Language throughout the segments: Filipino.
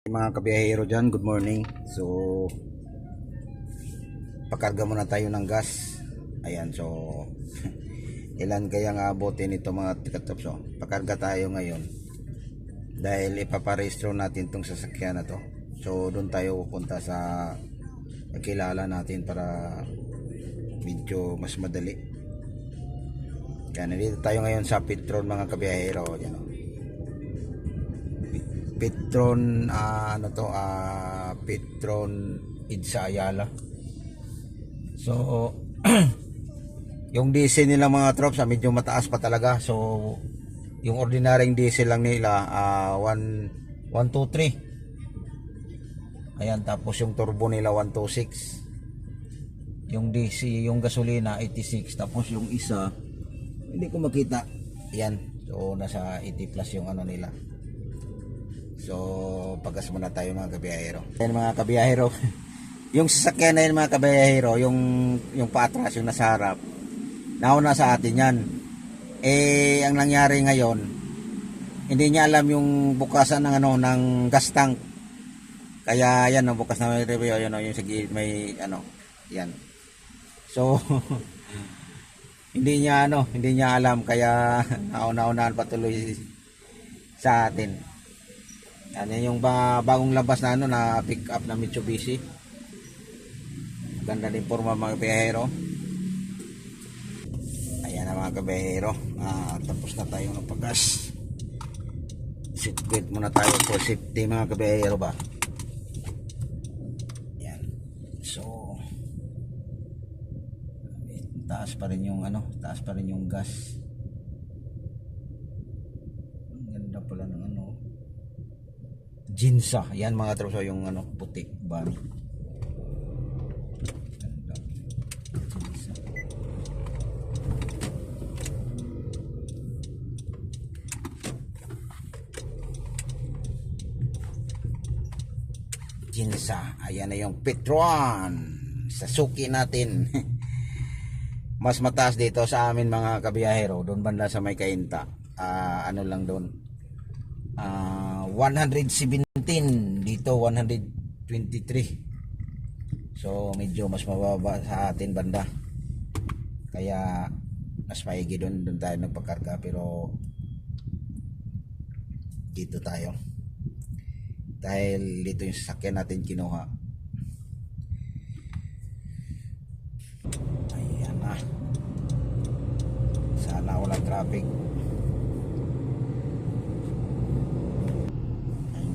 Mga kabiyahero dyan, good morning. So pakarga muna tayo ng gas. Ayan, so ilan kaya nga abutin ito mga tikatops. So pakarga tayo ngayon dahil ipaparehistro natin tong sasakyan na to. So doon tayo pupunta sa kilala natin para medyo mas madali. Kaya nandito tayo ngayon sa Petron mga kabiyahero. Yan, Petron Petron Idsa Ayala. So yung diesel nila mga trops medyo mataas pa talaga. So yung ordinaryong diesel lang nila 123. Ayan, tapos yung turbo nila 126. Yung DC, yung gasolina 86, tapos yung isa hindi ko makita. Yan. So nasa 80 plus yung ano nila. So, pagas muna tayo mga kabiyahero. Ayan mga kabiyahero. Yung sasakyan na yun mga kabiyahero, yung paatras, yung nasa harap, nauna sa atin yan. Eh, ang nangyari ngayon, hindi niya alam yung bukasan ng ng gas tank. Kaya yan, bukas na may review, yan, yung sige, may yan. So, hindi niya alam, kaya nauna-unahan patuloy sa atin. Yan yung bagong labas na na pick up na Mitsubishi. Ganda din forma mga kabiyahero. Ayan na mga kabiyahero. Tapos na tayo ng paggas. Seatbelt muna tayo for safety mga kabiyahero ba. Yan. So taas pa rin yung taas pa rin yung gas. Ang ganda pala ng Jinsa. Yan mga troso, yung puti ban. Jinsa. Ayan na yung Petron sa suki natin. Mas mataas dito sa amin mga kabiyahero, doon banda sa may Kainta. Lang doon, 117, dito 123. So medyo mas mababa sa atin banda, kaya mas maigi doon tayo nagpakarga. Pero dito tayo dahil dito yung sasakyan natin kinuha. Ayan na, sana walang traffic.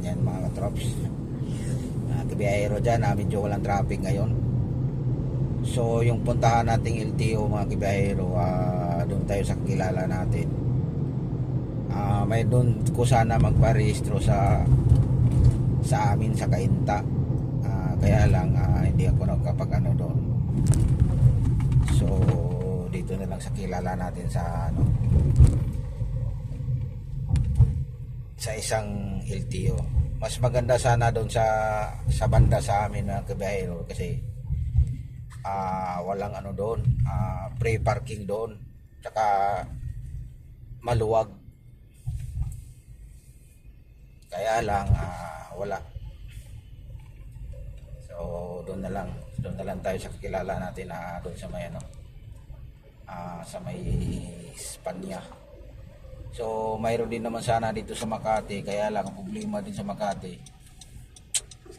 Yan mga katrops, kabiyahero dyan, medyo walang traffic ngayon. So yung puntahan nating LTO mga kabiyahero, doon tayo sa kilala natin. May doon ko sana magparehistro sa amin sa Kainta. Kaya lang hindi ako nagkapag doon. So dito na lang sa kilala natin sa sa isang LTO. Mas maganda sana doon sa banda sa amin mga kabiyahero, kasi walang doon, free parking doon, tsaka maluwag. Kaya lang wala. So doon na lang tayo sa kilala natin, doon sa may sa may Espanya. So mayroon din naman sana dito sa Makati, kaya lang problema din sa Makati,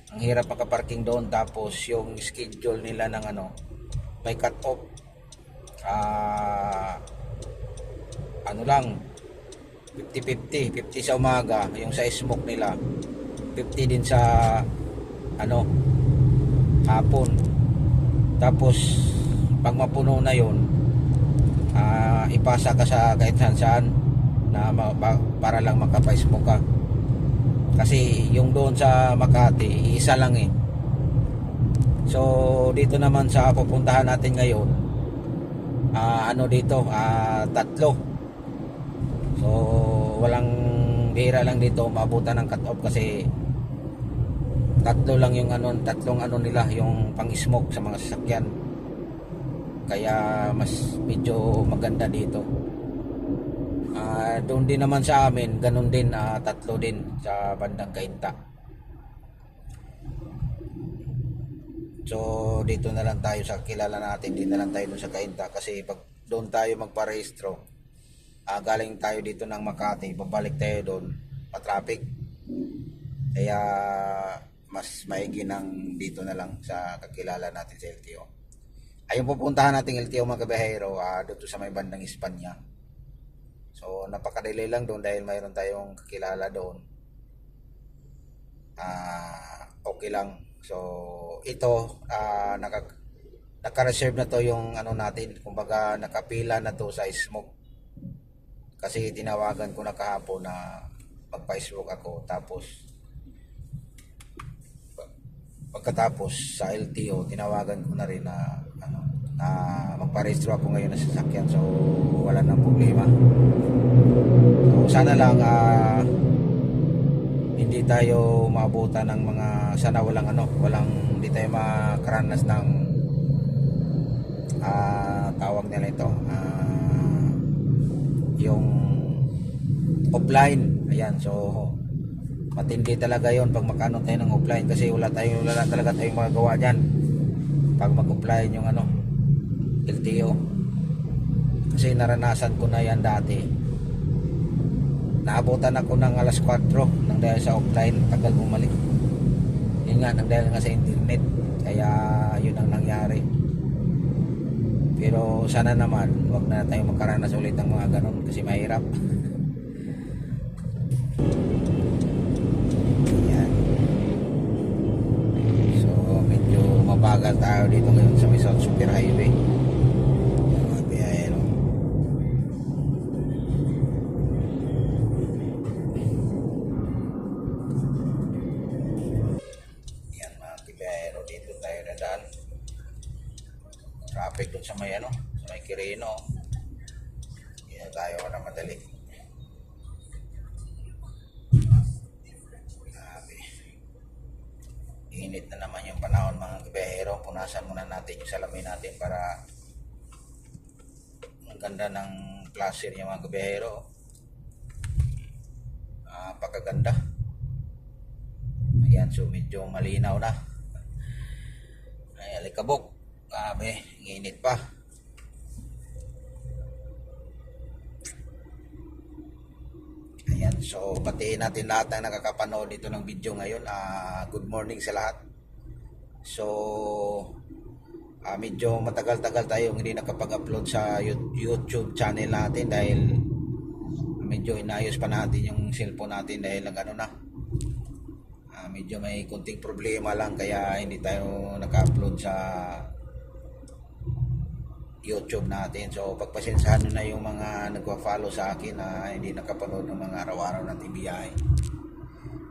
ang hirap makaparking doon. Tapos yung schedule nila ng may cut off, lang 50-50 sa umaga yung sa smoke nila, 50 din sa hapon. Tapos pag mapuno na yun, ipasa ka sa kahit saan na para lang makapa-smoke ka. Kasi yung doon sa Makati, isa lang eh. So dito naman sa pupuntahan natin ngayon, dito, tatlo. So walang bihira lang dito maabutan ng cut off, kasi tatlo lang yung tatlong nila yung pang-smoke sa mga sasakyan. Kaya mas medyo maganda dito. Doon din naman sa amin, ganun din, tatlo din sa bandang Kainta. So dito na lang tayo sa kilala natin, di na lang tayo dun sa Cainta kasi pag doon tayo magparehistro, galing tayo dito ng Makati, babalik tayo doon, pa-traffic. Kaya mas maigi ng dito na lang sa kakilala natin sa LTO. Ayun pupuntahan natin LTO mga kabahero, dito sa may bandang Espanya. So napakadali lang doon dahil mayroon tayong kakilala doon. Okay lang. So ito naka-reserve na to yung ano natin, kumbaga nakapila na to sa smoke. Kasi tinawagan ko na kahapon na magpa-smoke ako, tapos pagkatapos sa LTO tinawagan ko na rin na na magpa-rehistro ako ngayon na sasakyan, so wala nang problema. So sana lang hindi tayo maabutan ng mga, sana walang hindi tayo makaranas ng tawag nila ito, yung offline. Ayan, so matindi talaga yon pag makano tayo ng offline, kasi wala talaga tayong magagawa dyan pag mag-offline yung LTO. Kasi naranasan ko na yan dati, naabutan ako ng alas 4 nang dahil sa offline, tagal bumalik. Yun nga, nang dahil nga sa internet, kaya yun ang nangyari. Pero sana naman wag na tayo magkaranas ulit ng mga ganun kasi mahirap. Ayan. So medyo mabagal tayo dito ngayon sa may South Super Highway. Mga biyahero. Ayan mga biyahero, dito tayo nadaan. Traffic doon sa may sa may Quirino. Hindi na tayo na madali. Grabe. Init na naman yung panahon mga kabehero. Punasan muna natin yung salamin natin para ang ganda ng placer yung mga kabehero. Pagkaganda. Ayan, so medyo malinaw na. Ay, alikabok. Grabe, init pa. Ayan, so batiin natin lahat ng nakakapanood dito ng video ngayon. Good morning sa lahat. So medyo matagal-tagal tayong hindi nakapag-upload sa YouTube channel natin dahil medyo inayos pa natin yung cellphone natin dahil medyo may kunting problema lang, kaya hindi tayo naka-upload sa YouTube natin. So pagpasensyahan nyo na yung mga nagwa-follow sa akin na hindi nakapanood ng mga araw-araw nating biyahe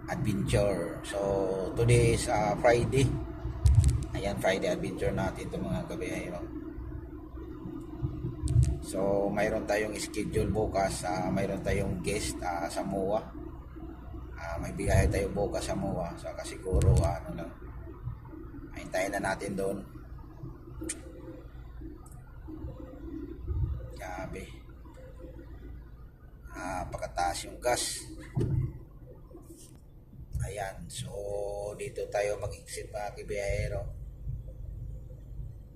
adventure. So today is Friday. Ayan, Friday adventure natin itong mga kabiyahero. So mayroon tayong schedule bukas, mayroon tayong guest sa MOA. May biyahe tayo bukas sa MOA, so siguro lang, hintayin na natin doon. Grabe, pakataas yung gas. Ayan, so dito tayo mag-exit mga kabiyahero.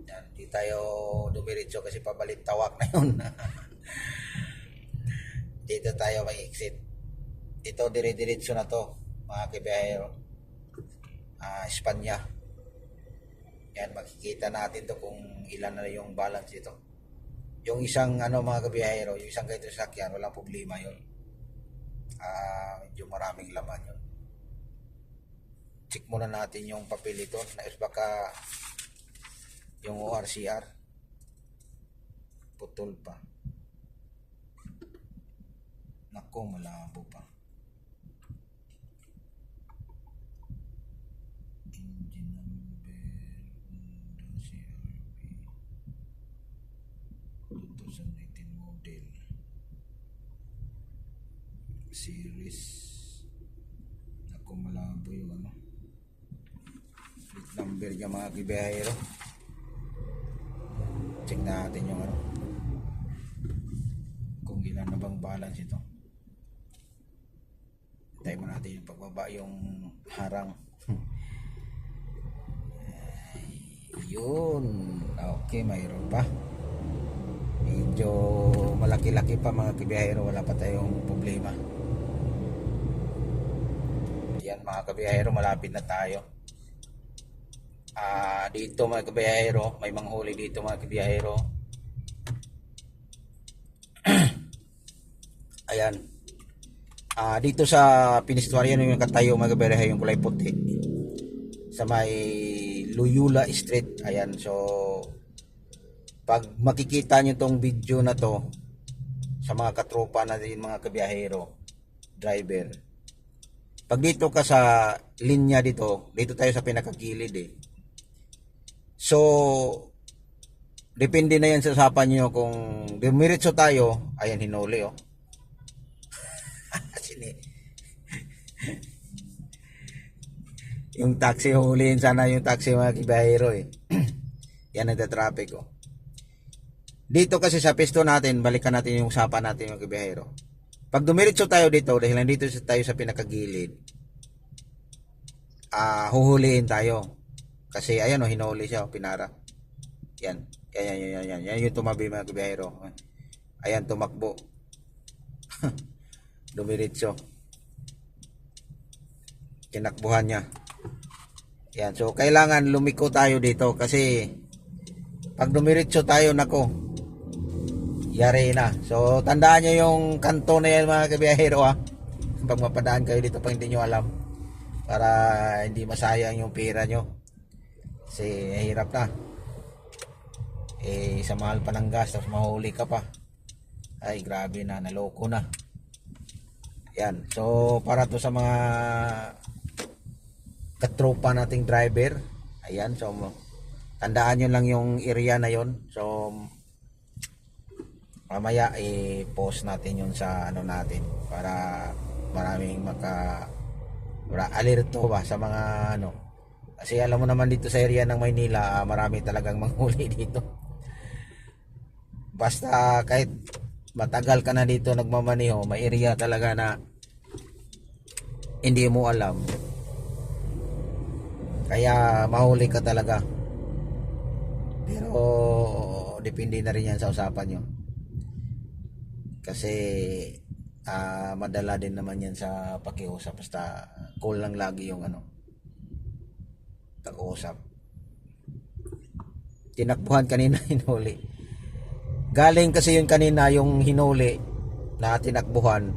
Yan, di tayo dumiretso kasi pabalit tawak na yun. Dito tayo mag-exit. Ito dire-diretso na to mga kabiyahero. Espanya. Yan, makikita natin to kung ilan na yung balance dito. Yung isang mga kabiyahero, yung isang ganito sakyan, walang problema yun. Medyo maraming laman yun. Check muna natin yung papel ito na baka yung ORCR putol pa. Nako, malabo pa. Engine number Honda CRV 2019 model series. Nako, malabo yung plate number niya mga kabiyahero. Check natin yung kung ilan na bang balance ito. Tayo mo natin yung pagbaba yung harang. Yun. Okay, mayroon pa. Medyo malaki-laki pa mga kabiyahero, wala pa tayong problema. Yan mga kabiyahero, malapit na tayo. Dito mga kabiyahero, may manghuli dito mga kabiyahero. Ayan. Dito sa Pinestuarian yung katayo mga kabiyahero, yung kulay puti. Sa may Loyola Street. Ayan, so pag makikita nyo tong video na to sa mga katropa natin mga kabiyahero, driver, pag dito ka sa linya dito tayo sa pinakagilid eh. So depende na yan sa usapan nyo kung dumiretso tayo. Ayan, hinuli oh. Yung taxi, huliin sana yung taxi mga kabiyahero eh. Yan nagta-traffic oh. Dito kasi sa pisto natin, balikan natin yung usapan natin mga kabiyahero. Pag dumiretso tayo dito, dahil nandito tayo sa pinakagilid, huhuliin tayo. Kasi ayan oh, hinuli siya oh, pinara. Yan. Yan yung tumabi mga kabiyahero. Ayan, tumakbo. Dumiretso. Tinakbuhan niya. Yan, so kailangan lumiko tayo dito kasi pag dumiretso tayo, nako, yari na. So tandaan nyo yung kanto na yan mga kabiyahero ha. Pag mapadaan kayo dito pag hindi nyo alam, para hindi masayang yung pera nyo. Kasi hirap na. Sa mahal pa ng gas, tapos mahuli ka pa. Ay grabe na, naloko na. Yan, so para to sa mga katropa nating driver. Ayan, so tandaan nyo lang yung area na yon. So mamaya i-post natin yun sa ano natin para maraming alerto ba sa mga ano. Kasi alam mo naman dito sa area ng Maynila, marami talagang manghuli dito. Basta kahit matagal ka na dito nagmamaneho, may area talaga na hindi mo alam. Kaya mahuli ka talaga. Pero depende na rin yan sa usapan nyo. Kasi madala din naman yan sa pakiusap. Basta cool lang lagi yung ano, pag-uusap. Tinakbuhan kanina, hinuli. Galing kasi yun kanina, yung hinuli na tinakbuhan.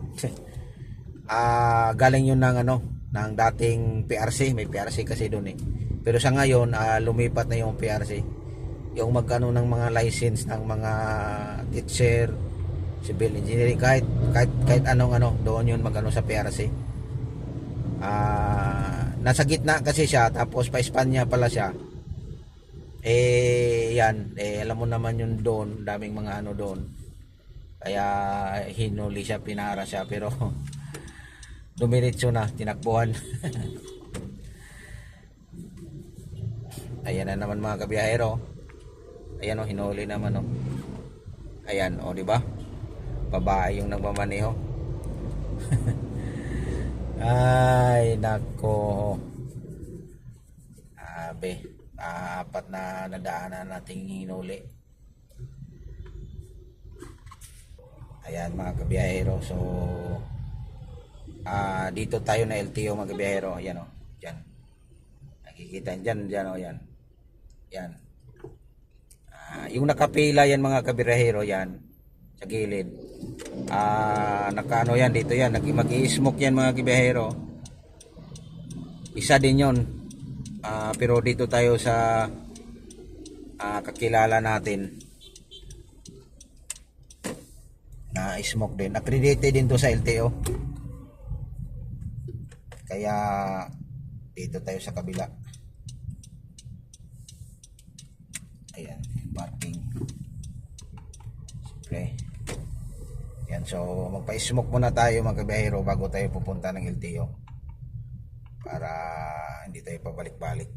Galing yun ng ano, ng dating PRC. May PRC kasi doon eh. Pero sa ngayon lumipat na yung PRC, yung magkano ng mga license ng mga teacher, civil engineering, kahit anong ano, doon yun magano sa PRC. Nasa gitna kasi siya, tapos pa Espanya pala siya. Yan, alam mo naman yun doon, daming mga ano doon. Kaya hinuli siya, pinara siya, pero dumiretso na, tinakbuhan. Ayan na naman mga kabiyahero. Ayan o, hinuli naman o. Ayan o, di ba? Babae yung nagmamaneho. Ay nako, apat na nadaanan nating hinuli. Ayan mga kabiyahero. So dito tayo na LTO mga kabiyahero. Ayan o, dyan nakikita dyan o, yan yung nakapila yan mga kabiyahero, yan sa gilid. Nakaano yan dito, yan mag-i-smoke yan mga kabiyahero. Isa din yon. Pero dito tayo sa kakilala natin na smoke din, accredited din to sa LTO. Kaya dito tayo sa kabila. Ayan, parking. Okay. Yan, so magpa-smoke muna tayo mga kabiyahero bago tayo pupunta ng LTO para hindi tayo pabalik-balik.